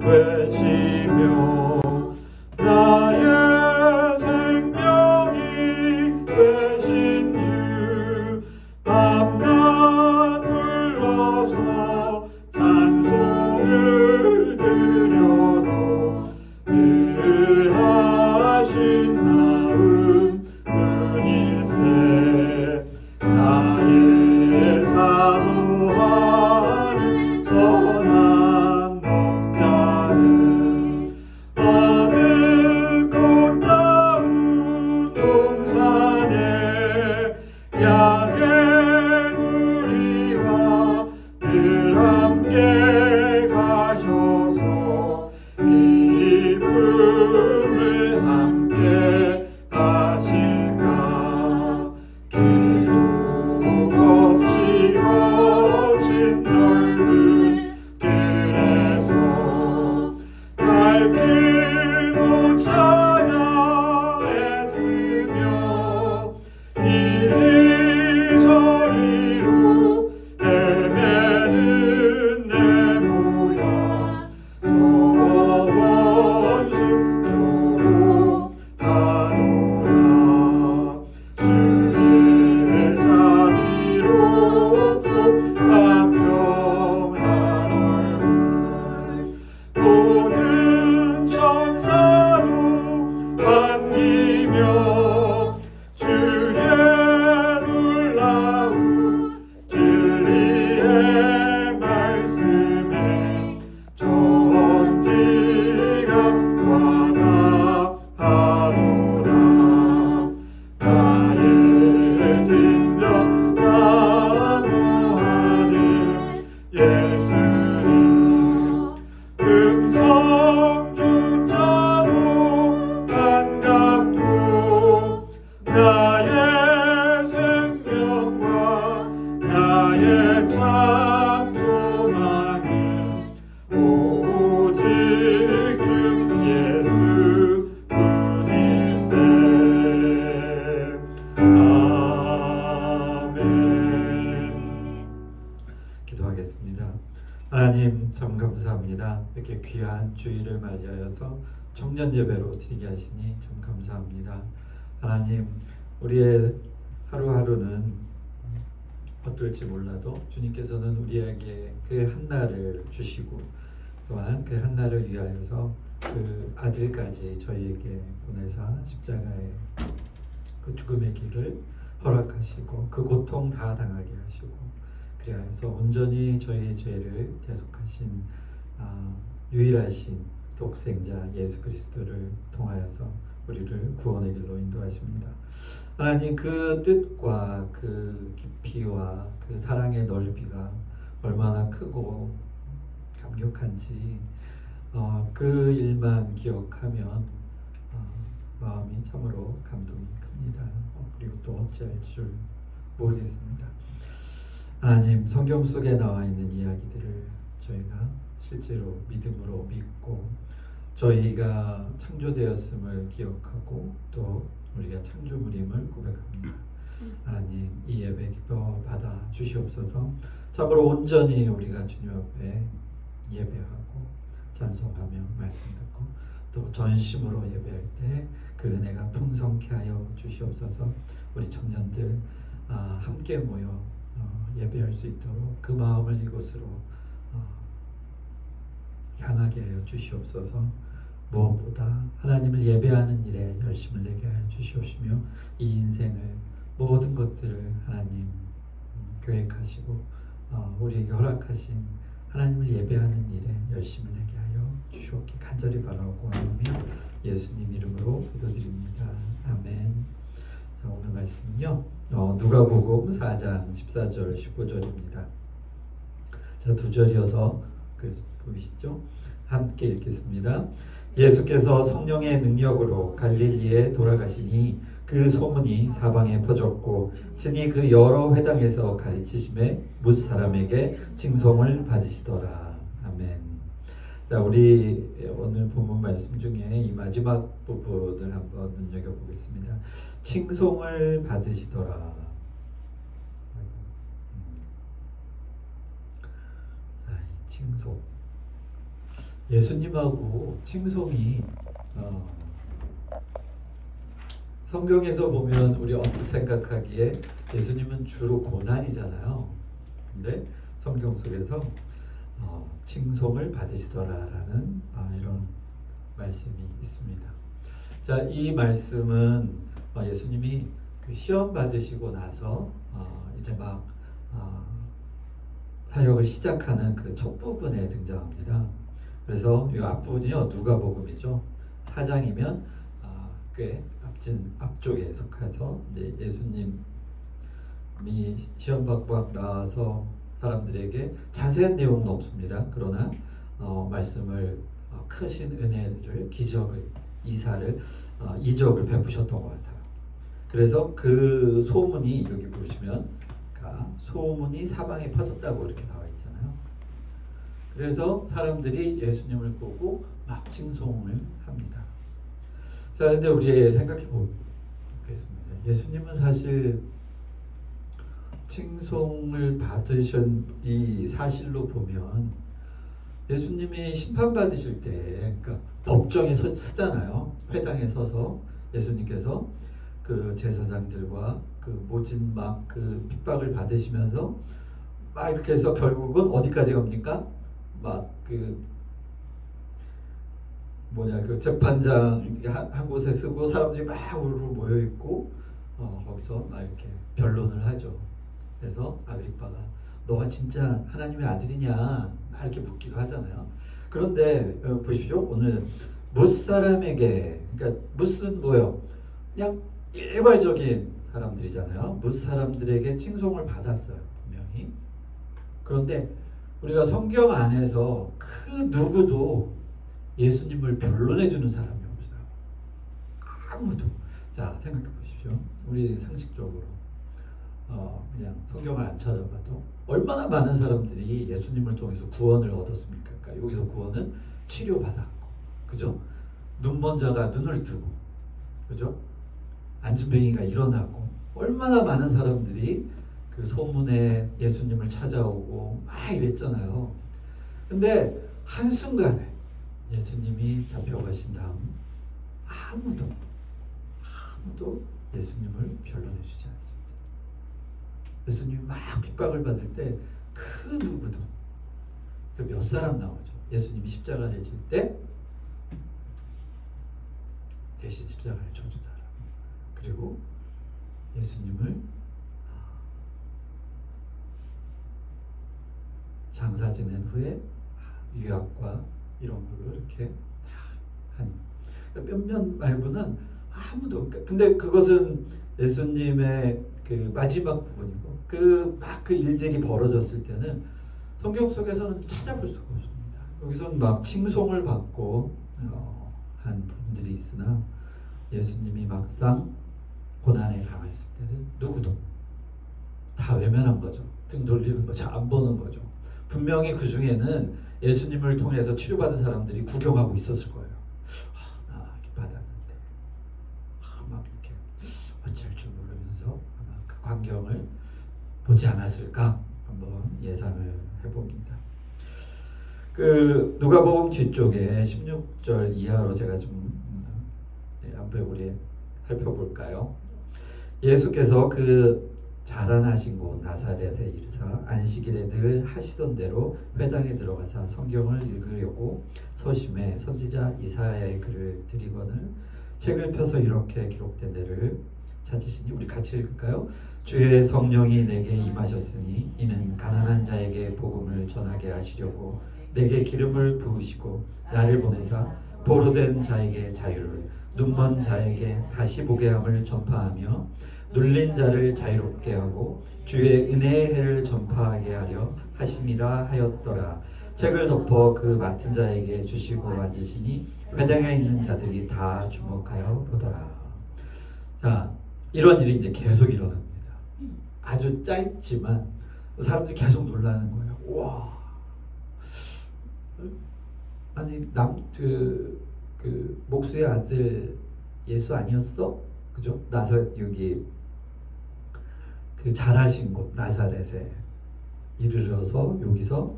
되시며 나의 생명이 되신 주 밤낮 불러서 찬송을 드려도 늘 하신 마음 뿐일세 나의 사모하는 선한 목자는 어느 꽃다운 동산에 양의 무리와 늘 함께 가셔서 기쁨을 함께 하실까 길도 없이 거친 넓은 길에서 갈 길 못 찾아 애쓰며 이리저리로 헤매는 내 모양 저 원수 조롱하노라 주의 자비롭고 화평한 얼굴 모든 천사도 반기며 주의 놀라운 진리의 말씀에 천지가 완화하노라 나의 진정 사모하는 예수님 음성조차도 반갑고 나의 생명과 나의 참 소망은 오직 주 예수 뿐일세 아멘. 기도하겠습니다. 하나님 참 감사합니다. 이렇게 귀한 주일을 맞이하여서 청년 예배로 드리게 하시니 참 감사합니다. 하나님 우리의 하루하루는 어떨지 몰라도 주님께서는 우리에게 그 한날을 주시고 또한 그 한날을 위하여서 그 아들까지 저희에게 보내사 십자가의 그 죽음의 길을 허락하시고 그 고통 다 당하게 하시고 그리하여서 온전히 저희의 죄를 대속하신 유일하신 독생자 예수 그리스도를 통하여서 우리를 구원의 길로 인도하십니다. 하나님 그 뜻과 그 깊이와 그 사랑의 넓이가 얼마나 크고 감격한지 그 일만 기억하면 마음이 참으로 감동이 큽니다. 그리고 또 어찌할 줄 모르겠습니다. 하나님 성경 속에 나와 있는 이야기들을 저희가 실제로 믿음으로 믿고 저희가 창조되었음을 기억하고 또 우리가 창조물임을 고백합니다. 하나님 이 예배 기뻐 받아 주시옵소서. 참으로 온전히 우리가 주님 앞에 예배하고 찬송하며 말씀 듣고 또 전심으로 예배할 때 그 은혜가 풍성케 하여 주시옵소서. 우리 청년들 함께 모여 예배할 수 있도록 그 마음을 이곳으로 향하게 하여 주시옵소서. 무엇보다 하나님을 예배하는 일에 열심을 내게 하여 주시옵시며 이 인생을 모든 것들을 하나님 계획하시고 우리에게 허락하신 하나님을 예배하는 일에 열심을 내게 하여 주시옵기 간절히 바라고 하며 예수님 이름으로 기도드립니다. 아멘. 자, 오늘 말씀은요 누가복음 4장 14절 15절입니다. 자, 두 절이어서 보이시죠? 함께 읽겠습니다. 예수께서 성령의 능력으로 갈릴리에 돌아가시니 그 소문이 사방에 퍼졌고 친히 그 여러 회당에서 가르치심에 뭇 사람에게 칭송을 받으시더라. 아멘. 자, 우리 오늘 본문 말씀 중에 이 마지막 부분을 한번 눈여겨보겠습니다. 칭송을 받으시더라. 자, 이 칭송. 예수님하고 칭송이 어, 성경에서 보면 우리 언뜻 생각하기에 예수님은 주로 고난이잖아요. 근데 성경 속에서 칭송을 받으시더라라는 이런 말씀이 있습니다. 자, 이 말씀은 예수님이 그 시험 받으시고 나서 이제 막 사역을 시작하는 그 첫 부분에 등장합니다. 그래서 이 앞부분이요 누가복음이죠. 4장이면 꽤 앞쪽에 속해서 이제 예수님이 시험 받고 막 나와서 사람들에게 자세한 내용은 없습니다. 그러나 말씀을 크신 은혜를 기적을 이사를 이적을 베푸셨던 것 같아요. 그래서 그 소문이 여기 보시면 소문이 사방에 퍼졌다고 이렇게 나와 있잖아요. 그래서 사람들이 예수님을 보고 막 칭송을 합니다. 자, 근데 우리 생각해 보겠습니다. 예수님은 사실 칭송을 받으신 이 사실로 보면 예수님이 심판받으실 때 그러니까 법정에 서잖아요. 회당에 서서 예수님께서 그 제사장들과 그 모진 막 그 핍박을 받으시면서 막 이렇게 해서 결국은 어디까지 갑니까? 막 그 그 재판장 한 곳에 쓰고 사람들이 막 우르르 모여 있고 거기서 막 이렇게 변론을 하죠. 그래서 아그리빠가 너가 진짜 하나님의 아들이냐 막 이렇게 묻기도 하잖아요. 그런데 보십시오. 오늘 뭇사람에게 그러니까 뭇은 뭐요? 그냥 일괄적인 사람들이잖아요. 뭇사람들에게 칭송을 받았어요. 분명히. 그런데 우리가 성경 안에서 그 누구도 예수님을 변론해주는 사람이 없어요. 아무도. 자, 생각해 보십시오. 우리 상식적으로 그냥 성경을 안 찾아봐도 얼마나 많은 사람들이 예수님을 통해서 구원을 얻었습니까? 그러니까 여기서 구원은 치료받았고, 그죠? 눈먼 자가 눈을 뜨고, 그죠? 안진뱅이가 일어나고, 얼마나 많은 사람들이 그 소문에 예수님을 찾아오고 막 이랬잖아요. 근데 한순간에 예수님이 잡혀가신 다음 아무도 예수님을 변론해주지 않습니다. 예수님이 막 핍박을 받을 때 그 누구도 몇 사람 나오죠. 예수님이 십자가를 질 때 대신 십자가를 져준 사람, 그리고 예수님을 장사 지낸 후에 유학과 이런 걸로 이렇게 한 몇몇 말고는 아무도. 근데 그것은 예수님의 그 마지막 부분이고 그 일들이 벌어졌을 때는 성경 속에서는 찾아볼 수가 없습니다. 여기서는 막 칭송을 받고 한 분들이 있으나 예수님이 막상 고난에 당했을 때는 누구도 다 외면한 거죠. 등 돌리는 거죠. 안 보는 거죠. 분명히 그 중에는 예수님을 통해서 치료받은 사람들이 구경하고 있었을 거예요. 나 이렇게 받았는데 막 이렇게 어쩔 줄 모르면서 아마 그 광경을 보지 않았을까 한번 예상을 해봅니다. 그 누가복음 뒤쪽에 16절 이하로 제가 좀 한번 우리 살펴볼까요? 예수께서 그 자라나신 곳 나사렛에 이르사 안식일에 늘 하시던 대로 회당에 들어가사 성경을 읽으려고 서심해 선지자 이사야의 글을 드리거늘 책을 펴서 이렇게 기록된 데를 찾으시니 우리 같이 읽을까요? 주의 성령이 내게 임하셨으니 이는 가난한 자에게 복음을 전하게 하시려고 내게 기름을 부으시고 나를 보내사 보로된 자에게 자유를 눈먼 자에게 다시 보게 함을 전파하며 눌린 자를 자유롭게 하고 주의 은혜의 해를 전파하게 하려 하심이라 하였더라. 책을 덮어 그 맡은 자에게 주시고 앉으시니 회당에 있는 자들이 다 주목하여 보더라. 자, 이런 일이 이제 계속 일어납니다. 아주 짧지만 사람들이 계속 놀라는 거예요. 와, 아니 그 목수의 아들 예수 아니었어? 그죠? 나사렛 여기 그 자라신 곳 나사렛에 이르러서 여기서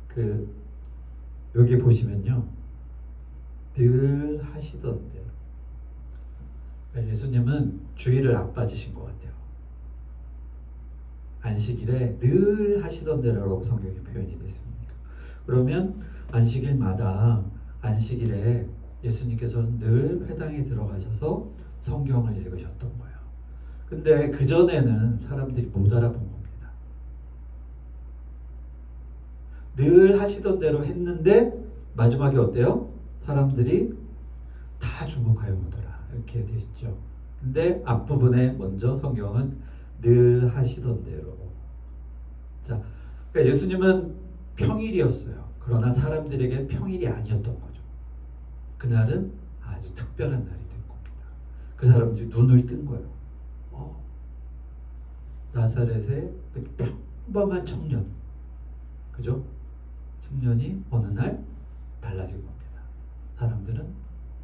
그 여기 보시면요, 늘 하시던 대로. 그러니까 예수님은 주일을 안 빠지신 것 같아요. 안식일에 늘 하시던 대로라고 성경에 표현이 되어 있습니다. 그러면 안식일마다 안식일에 예수님께서는 늘 회당에 들어가셔서 성경을 읽으셨던 거예요. 근데 그전에는 사람들이 못 알아본 겁니다. 늘 하시던 대로 했는데 마지막에 어때요? 사람들이 다 주목하여 보더라, 이렇게 되어 있죠. 근데 앞부분에 먼저 성경은 늘 하시던 대로. 자, 그러니까 예수님은 평일이었어요. 그러나 사람들에게 평일이 아니었던 거죠. 그날은 아주 특별한 날이 된 겁니다. 그 사람들이 눈을 뜬 거예요. 나사렛의 평범한 청년, 그죠? 청년이 어느 날 달라진 겁니다. 사람들은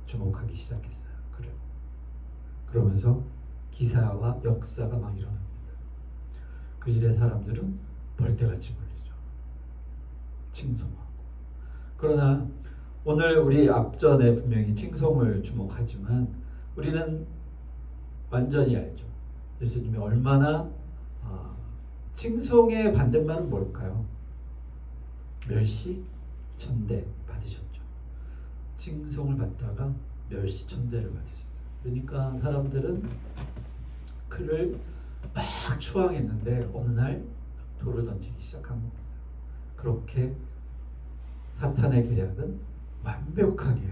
주목하기 시작했어요. 그래요. 그러면서 기사와 역사가 막 일어납니다. 그 일에 사람들은 벌떼같이 몰리죠. 칭송하고. 그러나 오늘 우리 앞전에 분명히 칭송을 주목하지만 우리는 완전히 알죠. 예수님이 얼마나 칭송의 반대말은 뭘까요? 멸시, 천대 받으셨죠. 칭송을 받다가 멸시, 천대를 받으셨어요. 그러니까 사람들은 그를 막 추앙했는데 어느 날 돌을 던지기 시작한 겁니다. 그렇게 사탄의 계략은 완벽하게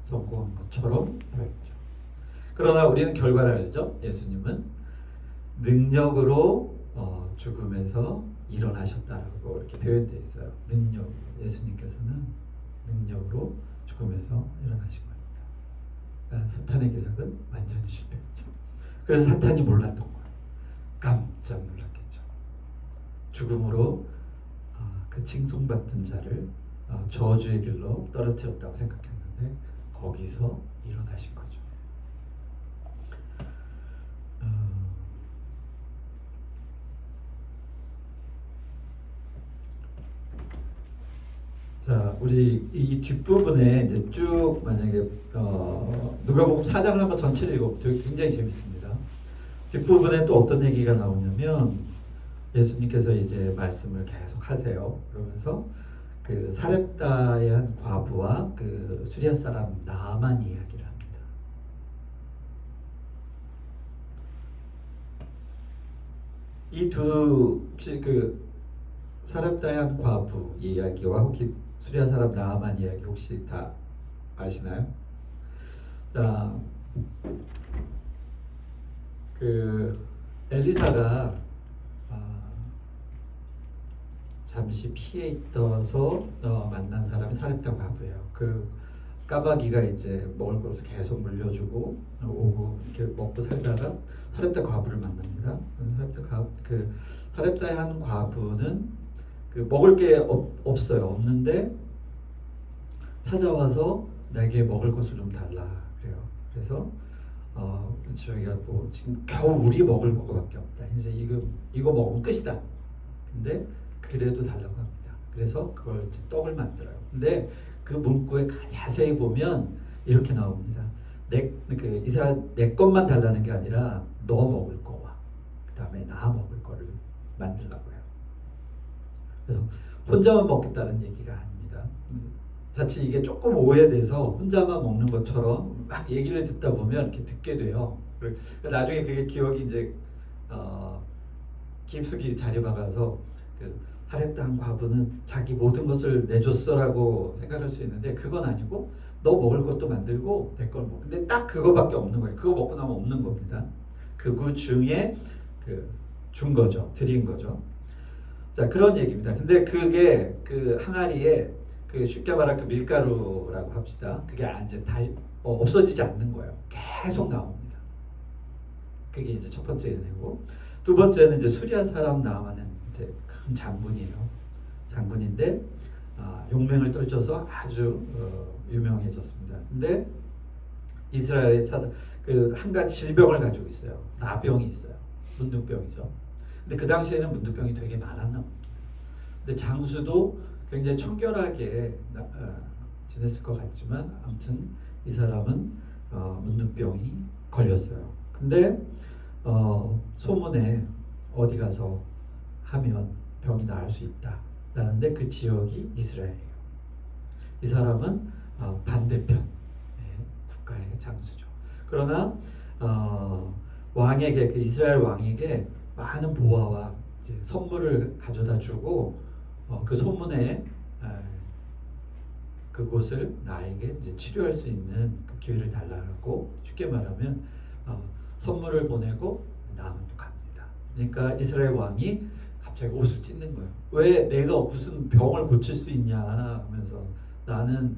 성공한 것처럼 보였죠. 그러나 우리는 결과를 알죠. 예수님은 능력으로 죽음에서 일어나셨다라고 이렇게 표현되어 있어요. 능력으로. 예수님께서는 능력으로 죽음에서 일어나신 겁니다. 그러니까 사탄의 계략은 완전히 실패했죠. 그래서 사탄이 몰랐던 거예요. 깜짝 놀랐겠죠. 죽음으로 그 칭송받던 자를 저주의 길로 떨어뜨렸다고 생각했는데 거기서 일어나신 거죠. 자, 우리 이 뒷부분에 이제 쭉 만약에 누가복음 4장을 한번 전체를 읽어보면 굉장히 재밌습니다. 뒷부분에 또 어떤 얘기가 나오냐면 예수님께서 이제 말씀을 계속 하세요. 그러면서 그 사렙다의 한 과부와 그 수리아 사람 나아만 이야기를 합니다. 이 두 그 사렙다의 한 과부 이야기와 혹시 수리아 사람 나아만 이야기 혹시 다 아시나요? 자, 그 엘리사가 잠시 피해 있어서 만난 사람이 사렙다 과부예요. 그 까마귀가 이제 먹을 것을 계속 물려주고 오고 이렇게 먹고 살다가 사렙다 과부를 만납니다. 사렙다의 한 과부는 그 먹을 게 없어요. 없는데 찾아와서 내게 먹을 것을 좀 달라 그래요. 그래서 저희가 뭐 지금 겨우 우리 먹을 거밖에 없다. 이제 이거 먹으면 끝이다. 근데 그래도 달라고 합니다. 그래서 그걸 이제 떡을 만들어요. 근데 그 문구에 자세히 보면 이렇게 나옵니다. 내 것만 달라는 게 아니라 너 먹을 거와 그 다음에 나 먹을 거를 만들라고 해요. 그래서 혼자만 먹겠다는 얘기가 아닙니다. 자칫 이게 조금 오해돼서 혼자만 먹는 것처럼 막 얘기를 듣다 보면 이렇게 듣게 돼요. 나중에 그게 기억이 이제 깊숙이 자리 박아서 사렙다 한 과부는 자기 모든 것을 내줬어라고 생각할 수 있는데 그건 아니고 너 먹을 것도 만들고 내 걸 먹어. 근데 딱 그거밖에 없는 거예요. 그거 먹고 나면 없는 겁니다. 그 중에 준 거죠. 드린 거죠. 자, 그런 얘기입니다. 근데 그게 그 항아리에 쉽게 말하면 밀가루라고 합시다. 그게 이제 없어지지 않는 거예요. 계속 나옵니다. 그게 이제 첫 번째 은혜고, 두 번째는 이제 수리아 사람 나아만은 이제 큰 장군이에요. 장군인데 용맹을 떨쳐서 아주 유명해졌습니다. 근데 이스라엘에 한 가지 질병을 가지고 있어요. 나병이 있어요. 문둥병이죠. 근데 그 당시에는 문둥병이 되게 많았나 봅니다. 근데 장수도 굉장히 청결하게 지냈을 것 같지만 아무튼 이 사람은 문둥병이 걸렸어요. 근데 소문에 어디 가서 하면 병이 나을 수 있다라는데 그 지역이 이스라엘이에요. 이 사람은 반대편 국가의 장수죠. 그러나 왕에게 그 이스라엘 왕에게 많은 보화와 이제 선물을 가져다 주고 그 소문에 그곳을 나에게 이제 치료할 수 있는 그 기회를 달라고 쉽게 말하면 선물을 보내고 나아만 또 갑니다. 그러니까 이스라엘 왕이 갑자기 옷을 찢는 거예요. 왜 내가 무슨 병을 고칠 수 있냐 하면서 나는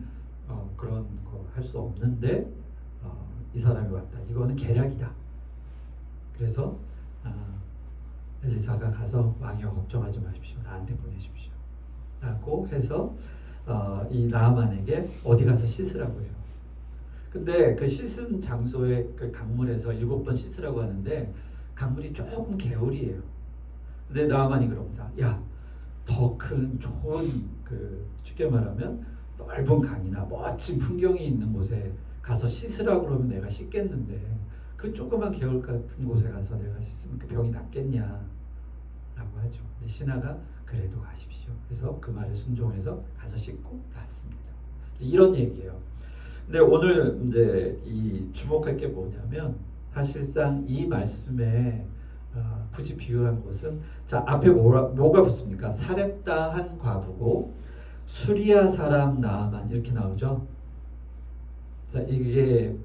그런 거 할 수 없는데 이 사람이 왔다. 이거는 계략이다. 그래서 엘리사가 가서 왕이여 걱정하지 마십시오. 나한테 보내십시오. 라고 해서 이 나아만에게 어디 가서 씻으라고 해요. 근데 그 씻은 장소의 그 강물에서 7번 씻으라고 하는데 강물이 조금 개울이에요. 근데 나아만이 그럽니다. 야, 더 큰 좋은 쉽게 말하면 넓은 강이나 멋진 풍경이 있는 곳에 가서 씻으라고 그러면 내가 씻겠는데 그 조그만 개울 같은 곳에 가서 내가 씻으면 그 병이 낫겠냐 라고 하죠. 근데 신하가 그래도 가십시오. 그래서 그 말에 순종해서 가서 씻고 났습니다. 이런 얘기예요. 근데 오늘 이제 이 주목할 게 뭐냐면 사실상 이 말씀에 굳이 비유한 것은 자 앞에 뭐가 붙습니까? 사렙다 한 과부고 수리아 사람 나아만 이렇게 나오죠. 자 이게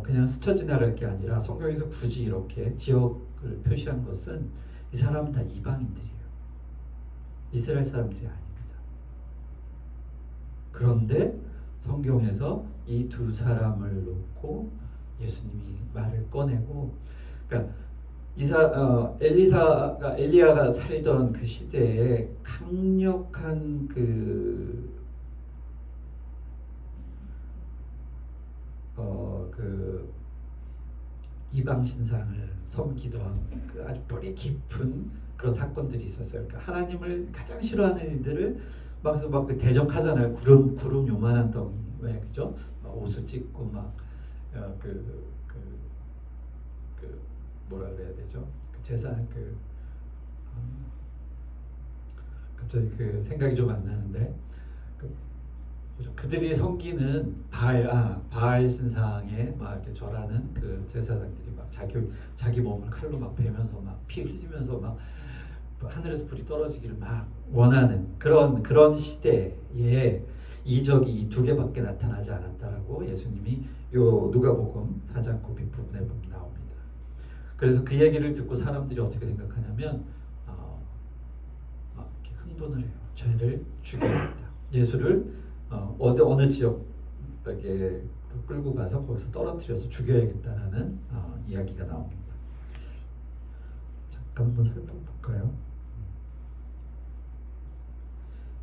그냥 스쳐 지나갈 게 아니라 성경에서 굳이 이렇게 지역을 표시한 것은 이 사람은 다 이방인들이에요. 이스라엘 사람들이 아닙니다. 그런데 성경에서 이 두 사람을 놓고 예수님이 말을 꺼내고, 그러니까 엘리야가 살던 그 시대에 강력한 이방 신상을 섬기던 그 아주 뿌리 깊은 그런 사건들이 있었어요. 그러니까 하나님을 가장 싫어하는 일들을 막 그 대적하잖아요. 구름 요만한 덩이 왜 그죠? 막 옷을 찢고 막 뭐라 그래야 되죠? 그 제사 갑자기 그 생각이 좀 안 나는데 그들이 섬기는 바알 신상에 막 이렇게 절하는 그 제사장들이 막 자기 몸을 칼로 막 베면서 막 피 흘리면서 막 하늘에서 불이 떨어지기를 막 원하는 그런 시대에 이적이 이 두 개밖에 나타나지 않았다라고 예수님이 요 누가복음 4장 그 뒷부분에 보면 나옵니다. 그래서 그 얘기를 듣고 사람들이 어떻게 생각하냐면 막 이렇게 흥분을 해요. 죄를 죽여야겠다. 예수를 어느 지역에 끌고 가서 거기서 떨어뜨려서 죽여야겠다라는 이야기가 나옵니다. 잠깐 한번 살펴볼까요?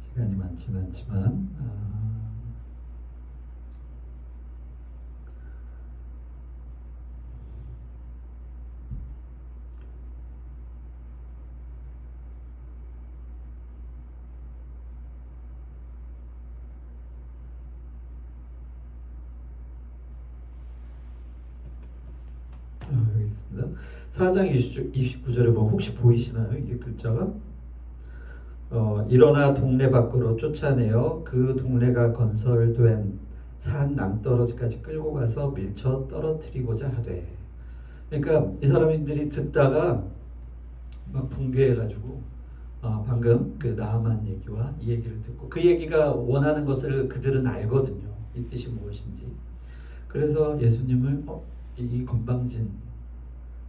시간이 많지는 않지만 여기 있습니다. 4장 29절에 보면 혹시 보이시나요? 이게 글자가? 일어나 동네 밖으로 쫓아내어 그 동네가 건설된 산 낭떠러지까지 끌고 가서 밀쳐 떨어뜨리고자 하되. 그러니까 이 사람들이 듣다가 막 붕괴해가지고 방금 그 나아만 얘기와 이 얘기를 듣고 그 얘기가 원하는 것을 그들은 알거든요. 이 뜻이 무엇인지. 그래서 예수님을 이 건방진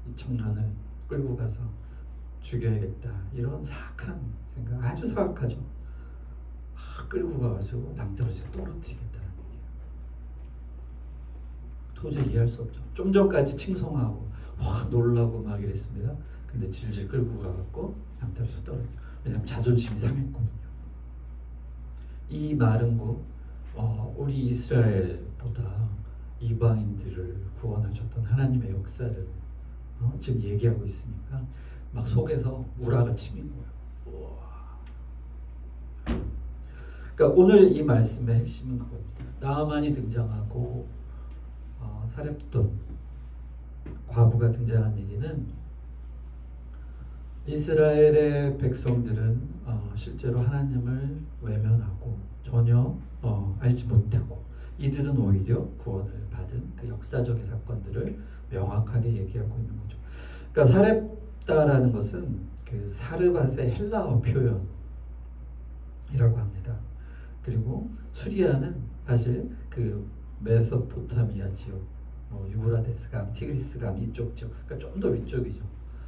이 청년을 끌고 가서 죽여야겠다 이런 사악한 생각, 아주 사악하죠. 끌고 가가지고 낭떠러지에 떨어뜨리겠다는 얘기예요. 도저히 이해할 수 없죠. 좀 전까지 칭송하고 확 놀라고 막 이랬습니다. 근데 질질 끌고 가갖고 낭떠러지에 떨어뜨려. 왜냐하면 자존심이 상했거든요. 이 말은 곧 우리 이스라엘보다 이방인들을 구원하셨던 하나님의 역사를 지금 얘기하고 있으니까 막 속에서 우라가 치민 거예요. 우와. 그러니까 오늘 이 말씀의 핵심은 그겁니다. 나아만이 등장하고 사렙돈 과부가 등장한 얘기는 이스라엘의 백성들은 실제로 하나님을 외면하고 전혀 알지 못하고 이들은 오히려 구원을 받은 그 역사적인 사건들을 명확하게 얘기하고 있는 거죠. 그러니까 사렙다라는 것은 그 사르밧의 헬라어 표현이라고 합니다. 그리고 수리아는 사실 그 메소포타미아 지역, 유브라데스강, 티그리스강 이쪽 지역, 그러니까 좀 더 위쪽이죠.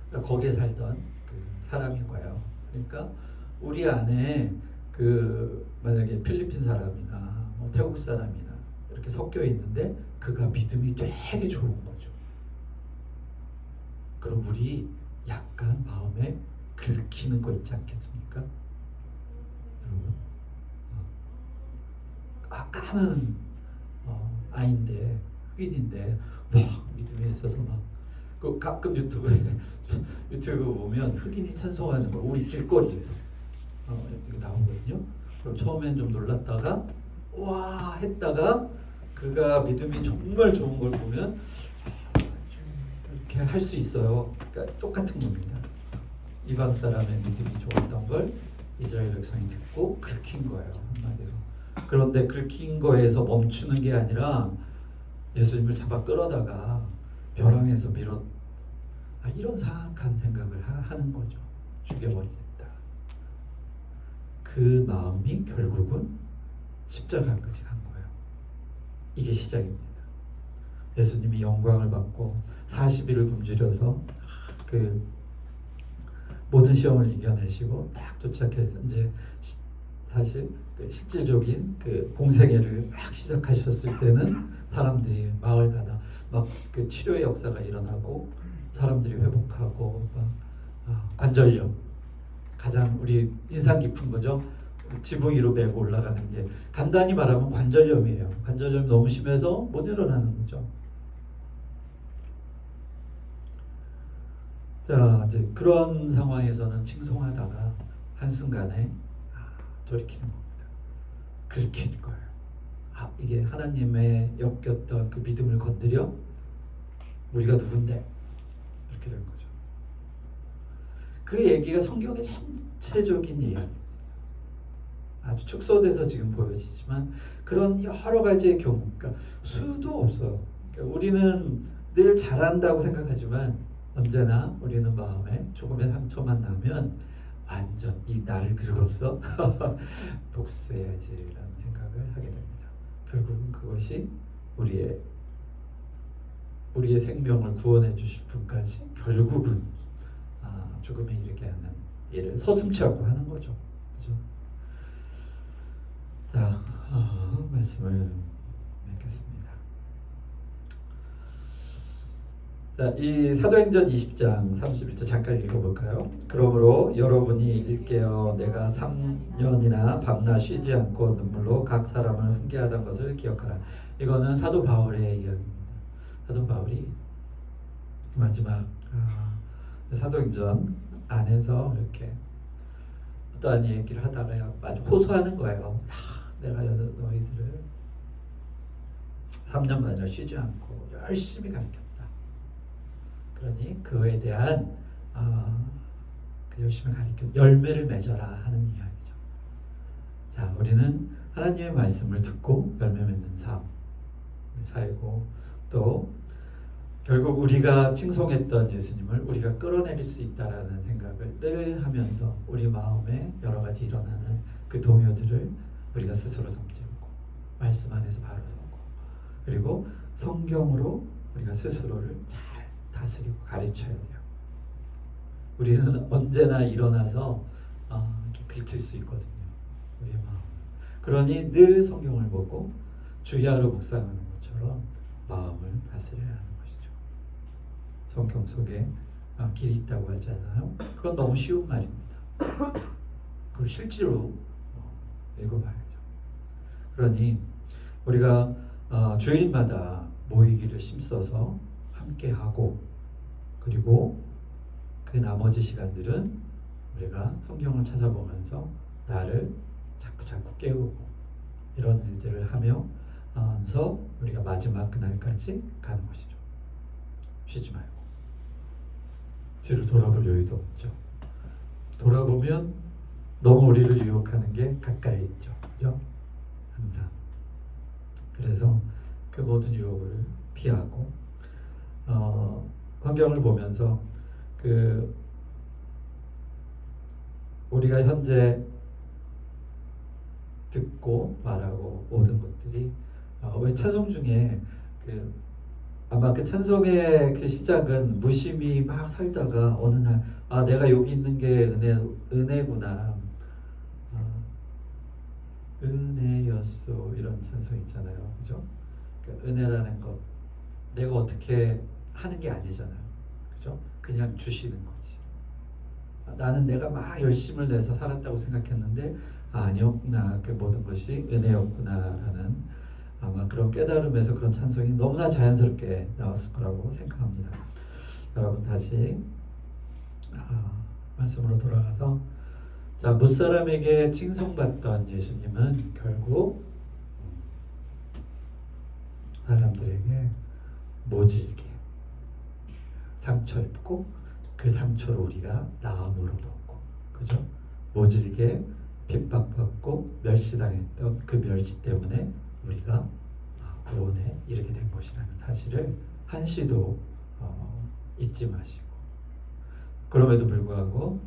그러니까 거기에 살던 그 사람인 거예요. 그러니까 우리 안에 그 만약에 필리핀 사람이나 태국 사람이나 이렇게 섞여 있는데 그가 믿음이 되게 좋은 거죠. 그럼 우리 약간 마음에 긁히는 거 있지 않겠습니까? 여러분, 까만 아이인데 흑인인데 막 믿음이 있어서 막 그 가끔 유튜브 보면 흑인이 찬송하는 거 우리 길거리에서 이렇게 나오거든요. 그럼 처음엔 좀 놀랐다가 와 했다가 그가 믿음이 정말 좋은 걸 보면 이렇게 할 수 있어요. 그러니까 똑같은 겁니다. 이방 사람의 믿음이 좋았던 걸 이스라엘 백성이 듣고 긁힌 거예요. 한마디로. 그런데 긁힌 거에서 멈추는 게 아니라 예수님을 잡아 끌어다가 벼랑에서 이런 사악한 생각을 하는 거죠. 죽여버리겠다. 그 마음이 결국은 십자가까지 간 거예요. 이게 시작입니다. 예수님이 영광을 받고 40일을 굶주려서 그 모든 시험을 이겨내시고 딱 도착해서 이제 사실 그 실질적인 그 공생애를 막 시작하셨을 때는 사람들이 마을가다 막 그 치료의 역사가 일어나고 사람들이 회복하고 관절염 가장 우리 인상 깊은 거죠. 지붕 위로 메고 올라가는 게 간단히 말하면 관절염이에요. 관절염이 너무 심해서 못 일어나는 거죠. 자, 이제 그런 상황에서는 칭송하다가 한순간에 돌이키는 겁니다. 긁힌 거예요. 이게 하나님의 엮였던 그 믿음을 건드려 우리가 누군데 이렇게 된 거죠. 그 얘기가 성경의 전체적인 이야기. 아주 축소돼서 지금 보여지지만 그런 여러 가지의 경우, 그러니까 수도 없어요. 그러니까 우리는 늘 잘한다고 생각하지만 언제나 우리는 마음에 조금의 상처만 나면 완전 이 나를 긁었어 복수해야지라는 생각을 하게 됩니다. 결국은 그것이 우리의 생명을 구원해 주실 분까지 결국은 죽음에 이르게 하는 일을 서슴지 않고 하는 거죠. 그죠? 자, 말씀을 맺겠습니다. 자, 이 사도행전 20장 31절 잠깐 읽어볼까요? 그러므로 여러분이 일깨어 내가 3년이나 밤낮 쉬지 않고 눈물로 각 사람을 훈계하던 것을 기억하라. 이거는 사도 바울의 이야기입니다. 사도 바울이 마지막 사도행전 안에서 이렇게 어떠한 얘기를 하다가 아주 호소하는 거예요. 내가 너희들을 3년 반을 쉬지 않고 열심히 가르쳤다. 그러니 그에 대한 그 열심히 가르쳐 열매를 맺어라 하는 이야기죠. 자, 우리는 하나님의 말씀을 듣고 열매 맺는 삶을 살고 또 결국 우리가 칭송했던 예수님을 우리가 끌어내릴 수 있다라는 생각을 늘 하면서 우리 마음에 여러 가지 일어나는 그 동요들을 우리가 스스로 잠재우고 말씀 안에서 바로 서고 그리고 성경으로 우리가 스스로를 잘 다스리고 가르쳐야 돼요. 우리는 언제나 일어나서 이렇게 긁힐 수 있거든요. 우리의 마음. 그러니 늘 성경을 보고 주야로 묵상하는 것처럼 마음을 다스려야 하는 것이죠. 성경 속에 길이 있다고 하잖아요. 그건 너무 쉬운 말입니다. 그걸 실제로 읽어봐야죠. 그러니 우리가 주일마다 모이기를 힘써서 함께하고 그리고 그 나머지 시간들은 우리가 성경을 찾아보면서 나를 자꾸 깨우고 이런 일들을 하면서 우리가 마지막 그날까지 가는 것이죠. 쉬지 말고. 뒤를 돌아볼 여유도 없죠. 돌아보면 너무 우리를 유혹하는 게 가까이 있죠. 그죠? 항상. 그래서 그 모든 유혹을 피하고 환경을 보면서 우리가 현재 듣고 말하고 모든 것들이 왜 찬송 중에 아마 그 찬송의 그 시작은 무심히 막 살다가 어느 날 내가 여기 있는 게 은혜구나. 은혜였소 이런 찬송 있잖아요. 그죠? 그러니까 은혜라는 것 내가 어떻게 하는 게 아니잖아요. 그죠? 그냥 주시는 거지. 나는 내가 막 열심을 내서 살았다고 생각했는데 아니었구나. 그 모든 것이 은혜였구나라는 아마 그런 깨달음에서 그런 찬송이 너무나 자연스럽게 나왔을 거라고 생각합니다. 여러분 다시 말씀으로 돌아가서 자, 무사람에게 칭송받던 예수님은 결국 사람들에게 모질게 상처 입고 그 상처를 우리가 나음으로 얻고 그죠? 모질게 핍박받고 멸시당했던 그 멸시 때문에 우리가 구원에 이르게 된 것이라는 사실을 한시도 잊지 마시고 그럼에도 불구하고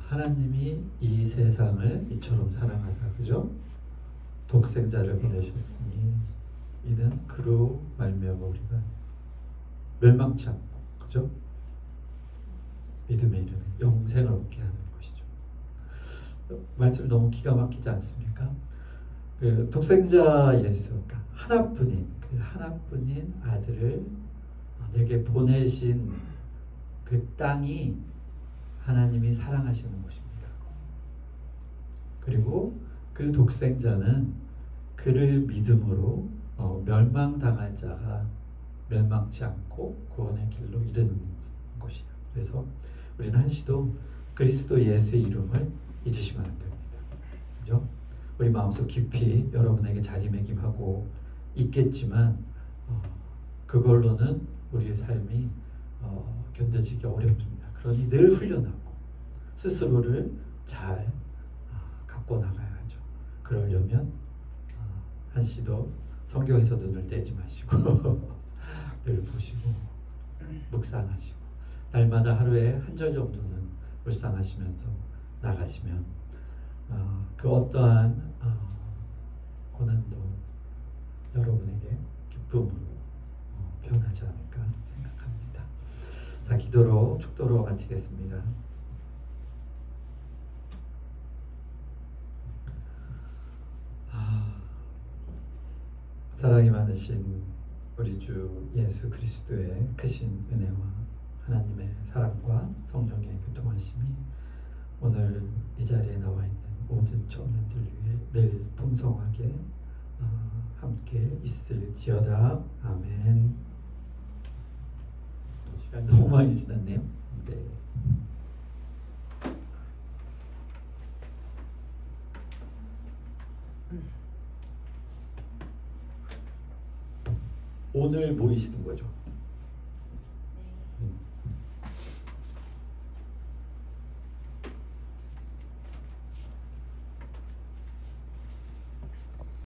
하나님이 이 세상을 이처럼 사랑하사 그죠? 독생자를 보내셨으니 이는 그로 말미암아 우리가 멸망치 않고 그죠? 믿음에 이르는 영생을 얻게 하는 것이죠. 말씀이 너무 기가 막히지 않습니까? 그 독생자 예수, 그러니까 그 하나뿐인 아들을 내게 보내신 그 땅이 하나님이 사랑하시는 곳입니다. 그리고 그 독생자는 그를 믿음으로 멸망당할 자가 멸망치 않고 구원의 길로 이르는 것이에요. 그래서 우리는 한시도 그리스도 예수의 이름을 잊으시면 안 됩니다. 그죠? 우리 마음속 깊이 여러분에게 자리매김하고 있겠지만 그걸로는 우리의 삶이 견뎌지기 어렵습니다. 그러니 늘 훈련하고 스스로를 잘 갖고 나가야 하죠. 그러려면 한시도 성경에서 눈을 떼지 마시고 늘 보시고 묵상하시고 날마다 하루에 한 절 정도는 묵상하시면서 나가시면 그 어떠한 고난도 여러분에게 기쁨으로 변하지 않을까 생각합니다. 자, 기도로 축도로 마치겠습니다. 사랑이 많으신 우리 주 예수 그리스도의 크신 은혜와 하나님의 사랑과 성령의 교통하심이 오늘 이 자리에 나와 있는 모든 청년들 위해 늘 풍성하게 함께 있을지어다. 아멘. 시간이 너무 많이 지났네요. 네. 오늘 모이시는 거죠.